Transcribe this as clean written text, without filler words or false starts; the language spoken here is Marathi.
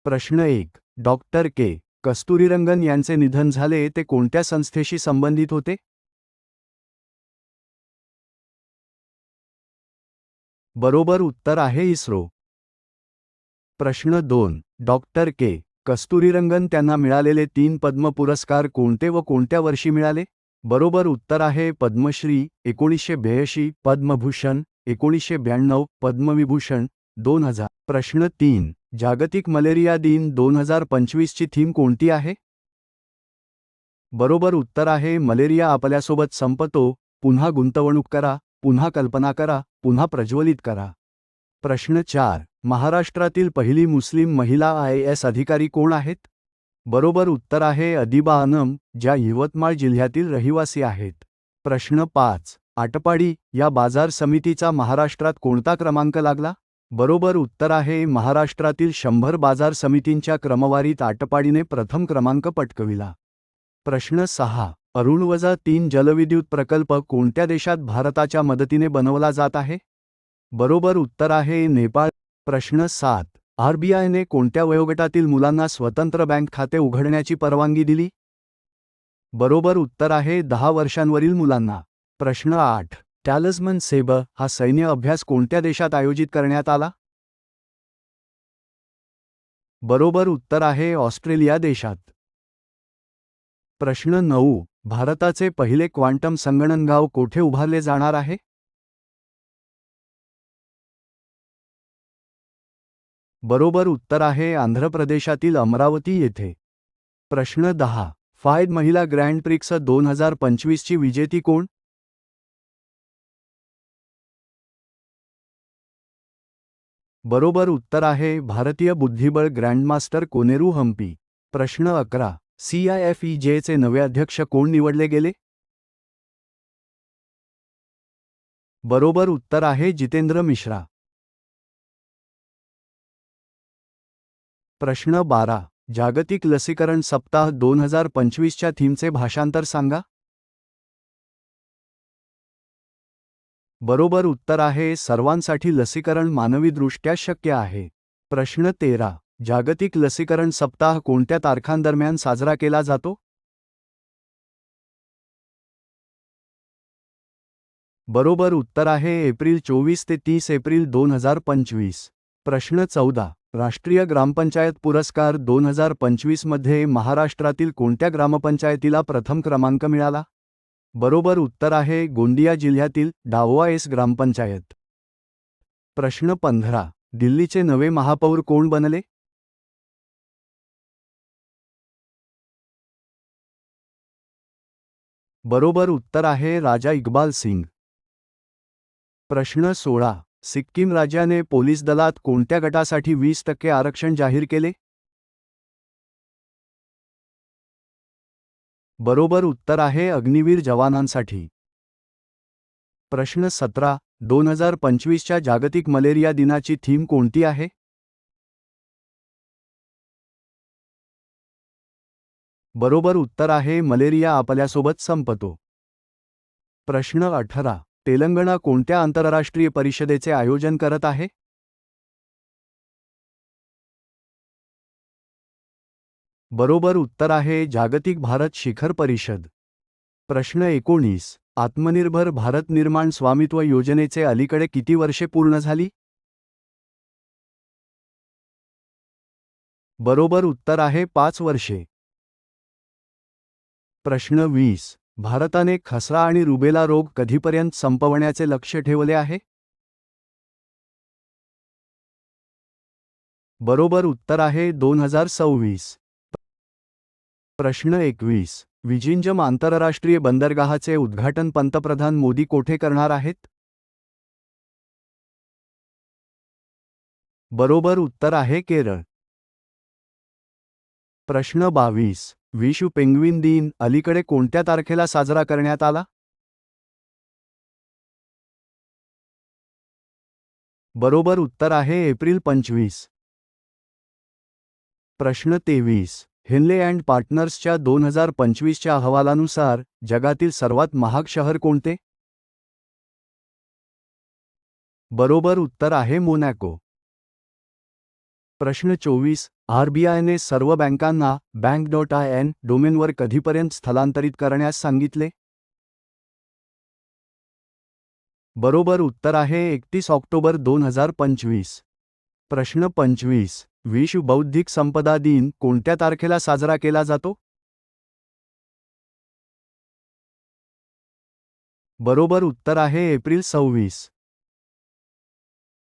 प्रश्न 1. डॉक्टर के. कस्तुरीरंगन यांचे निधन झाले ते कोणत्या संस्थेशी संबंधित होते? बरोबर उत्तर आहे इस्रो. प्रश्न 2. डॉक्टर के. कस्तुरीरंगन त्यांना मिळालेले 3 पद्म पुरस्कार कोणते व कोणत्या वर्षी मिळाले? बरोबर उत्तर आहे पद्मश्री 1982, पद्मभूषण 1992, पद्मविभूषण 2000. प्रश्न 3. जागतिक मलेरिया दिन 2025 ची थीम कोणती आहे? बरोबर उत्तर आहे मलेरिया आपल्यासोबत संपतो, पुन्हा गुंतवणूक करा, पुन्हा कल्पना करा, पुन्हा प्रज्वलित करा. प्रश्न 4. महाराष्ट्रातील पहिली मुस्लिम महिला IAS अधिकारी कोण आहेत? बरोबर उत्तर आहे अदिबा अनम, ज्या यवतमाळ जिल्ह्यातील रहिवासी आहेत. प्रश्न 5. आटपाडी या बाजार समितीचा महाराष्ट्रात कोणता क्रमांक लागला? बरोबर उत्तर आहे महाराष्ट्रातील 100 बाजार समितींच्या क्रमवारीत आटपाडीने प्रथम क्रमांक पटकविला. प्रश्न 6. अरुण-3 जलविद्युत प्रकल्प कोणत्या देशात भारताच्या मदतीने बनवला जात आहे? बरोबर उत्तर आहे नेपाळ. प्रश्न 7. RBIने कोणत्या वयोगटातील मुलांना स्वतंत्र बँक खाते उघडण्याची परवानगी दिली? बरोबर उत्तर आहे 10 वर्षांवरील मुलांना. प्रश्न 8. टॅलिस्मन सेबर हा सैन्य अभ्यास कोणत्या देशात आयोजित करण्यात आला? बरोबर उत्तर आहे ऑस्ट्रेलिया देशात. प्रश्न 9. भारताचे पहिले क्वांटम संगणनगाव कोठे उभारले जाणार आहे? बरोबर उत्तर आहे आंध्र प्रदेशातील अमरावती येथे. प्रश्न 10. फायड महिला ग्रँड प्रिक्स 2025 ची विजेती कोण? बरोबर उत्तर आहे भारतीय बुद्धिबळ ग्रँडमास्टर कोनेरू हम्पी. प्रश्न 11. CIFEJ चे नवे अध्यक्ष कोण निवडले गेले? बरोबर उत्तर आहे जितेंद्र मिश्रा. प्रश्न 12. जागतिक लसीकरण सप्ताह 2025 च्या थीमचे भाषांतर सांगा. बरोबर उत्तर आहे सर्वांसाठी लसीकरण मानवीदृष्ट्या शक्य आहे. प्रश्न 13. जागतिक लसीकरण सप्ताह कोणत्या तारखांदरम्यान साजरा केला जातो? बरोबर उत्तर आहे एप्रिल 24 ते 30 एप्रिल 2025. प्रश्न 14. राष्ट्रीय ग्रामपंचायत पुरस्कार 2025 मध्ये महाराष्ट्रातील कोणत्या ग्रामपंचायतीला प्रथम क्रमांक मिळाला? बरोबर उत्तर आहे गोंदिया जिल्ह्यातील डाववा एस ग्रामपंचायत. प्रश्न 15. दिल्लीचे नवे महापौर कोण बनले? बरोबर उत्तर आहे राजा इक्बाल सिंग. प्रश्न 16. सिक्कीम राज्याने पोलीस दलात कोणत्या गटासाठी 20% आरक्षण जाहीर केले? बरोबर उत्तर आहे अग्निवीर जवानांसाठी. प्रश्न 17. 2025 च्या जागतिक मलेरिया दिनाची थीम कोणती आहे? बरोबर उत्तर आहे मलेरिया आपल्यासोबत संपतो. प्रश्न 18. तेलंगणा कोणत्या आंतरराष्ट्रीय परिषदेचे आयोजन करत आहे? बरोबर उत्तर आहे जागतिक भारत शिखर परिषद. प्रश्न 19. आत्मनिर्भर भारत निर्माण स्वामित्व योजनेचे अलीकडे किती वर्षे पूर्ण झाली? बरोबर उत्तर आहे 5 वर्षे. प्रश्न 20. भारताने खसरा आणि रुबेला रोग कधीपर्यंत संपवण्याचे लक्ष्य ठेवले आहे? बरोबर उत्तर आहे 2026. प्रश्न 21. विजिंजम आंतरराष्ट्रीय बंदरगाहाचे उद्घाटन पंतप्रधान मोदी कोठे करणार आहेत? बरोबर उत्तर आहे केरळ. प्रश्न 22. विश्व पेंग्विन दिन अलीकडे कोणत्या तारखेला साजरा करण्यात आला? बरोबर उत्तर आहे एप्रिल 25. प्रश्न 23. हेनले अँड पार्टनर्सच्या 2025 च्या अहवालानुसार जगातील सर्वात महाग शहर कोणते? बरोबर उत्तर आहे मोनॅको. प्रश्न 24. RBIने सर्व बँकांना bank.in डोमेनवर कधीपर्यंत स्थलांतरित करण्यास सांगितले? बरोबर उत्तर आहे 31 ऑक्टोबर 2025. प्रश्न 25. विश्व बौद्धिक संपदा दिन कोणत्या तारखेला साजरा केला जातो? बरोबर उत्तर आहे एप्रिल 26.